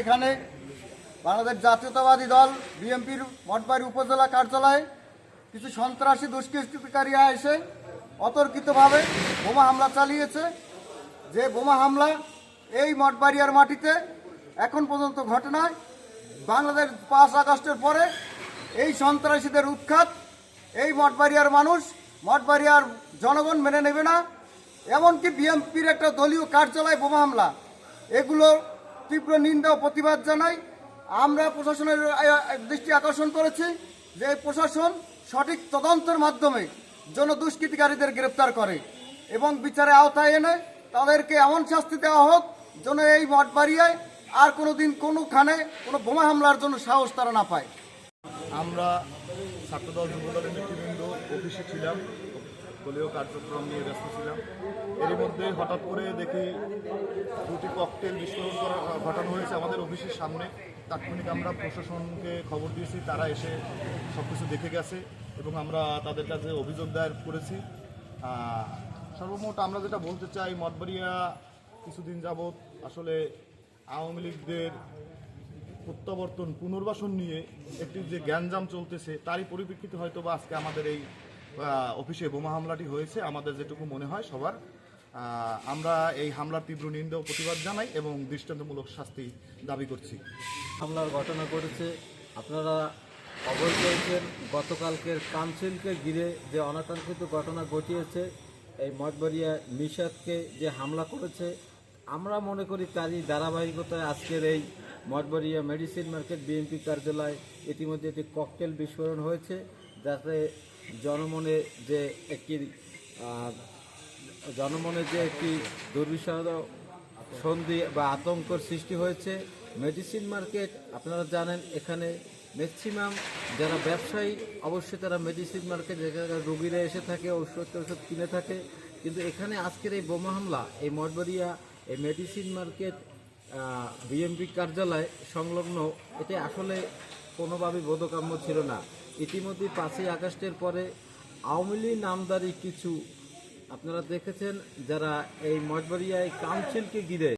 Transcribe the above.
এখানে বাংলাদেশ জাতীয়তাবাদী দল বিএনপির মঠবাড়ি উপজেলা কার্যালয়ে কিছু সন্ত্রাসী দুষ্কৃতকারীরা এসে অতর্কিতভাবে বোমা হামলা চালিয়েছে। যে বোমা হামলা এই মঠবাড়িয়ার মাটিতে এখন পর্যন্ত ঘটে নাই। বাংলাদেশ 5 আগস্টের পরে এই সন্ত্রাসীদের উৎখাত এই মঠবাড়িয়ার মানুষ, মঠবাড়িয়ার জনগণ মেনে নেবে না। এমনকি বিএনপির একটা দলীয় কার্যালয় বোমা হামলা, এগুলো তীব্র নিন্দা ও প্রতিবাদ জানাই। আমরা প্রশাসনের দৃষ্টি আকর্ষণ করেছি যে প্রশাসন সঠিক তদন্তের মাধ্যমে দুষ্কৃতিকারীদের গ্রেপ্তার করে এবং বিচারে আওতায় এনে তাদেরকে এমন শাস্তি দেওয়া হোক যেন এই মঠবাড়িয়ায় আর কোনোদিন কোনোখানে কোনো বোমা হামলার জন্য সাহস তারা না পায়। আমরা ছাত্রদল যুবদলের নেতৃবৃন্দ অফিসে ছিলাম, দলীয় কার্যক্রম নিয়ে ব্যস্ত ছিলাম। এর মধ্যে হঠাৎ করে দেখি 2টি ককটেল বিস্ফোরণ ঘটানো হয়েছে আমাদের অফিসের সামনে। তাৎক্ষণিক আমরা প্রশাসনকে খবর দিয়েছি, তারা এসে সব কিছু দেখে গেছে এবং আমরা তাদের কাছে অভিযোগ দায়ের করেছি। সর্বমোট আমরা যেটা বলতে চাই, মঠবাড়িয়া কিছুদিন যাবৎ আসলে আওয়ামী লীগদের প্রত্যাবর্তন পুনর্বাসন নিয়ে একটি যে গ্যাঞ্জাম চলতেছে, তারই পরিপ্রেক্ষিতে হয়তো বা আজকে আমাদের এই অফিসে বোমা হামলাটি হয়েছে। আমাদের যেটুকু মনে হয় সবার, আমরা এই হামলার তীব্র নিন্দা ও প্রতিবাদ জানাই এবং দৃষ্টান্তমূলক শাস্তি দাবি করছি। হামলার ঘটনা ঘটেছে, আপনারা খবর পেয়েছেন। গতকালকের কাউন্সিলকে ঘিরে যে অনাকাঙ্ক্ষিত ঘটনা ঘটিয়েছে, এই মঠবাড়িয়া নিষাদকে যে হামলা করেছে, আমরা মনে করি তারই ধারাবাহিকতায় আজকের এই মঠবাড়িয়া মেডিসিন মার্কেট বিএনপি কার্যালয় ইতিমধ্যে একটি ককটেল বিস্ফোরণ হয়েছে, যাতে জনমনে যে একটি দুর্বিষহ সন্ধি বা আতঙ্কর সৃষ্টি হয়েছে। মেডিসিন মার্কেট আপনারা জানেন, এখানে ম্যাক্সিমাম যারা ব্যবসায়ী অবশ্যই তারা মেডিসিন মার্কেট, যেখানে রোগীরা এসে থাকে, ওষুধ কিনে থাকে। কিন্তু এখানে আজকের এই বোমা হামলা এই মঠবাড়িয়া এই মেডিসিন মার্কেট বিএনপি কার্যালয় সংলগ্ন, এটা আসলে কোনোভাবেই বোধগম্য ছিল না। ইতিমধ্যে 5ই আগস্টের পরে আওয়ামী লীগ নামধারী কিছু আপনারা দেখেছেন যারা এই মঠবাড়িয়ায় কাউন্সিলকে ঘিরে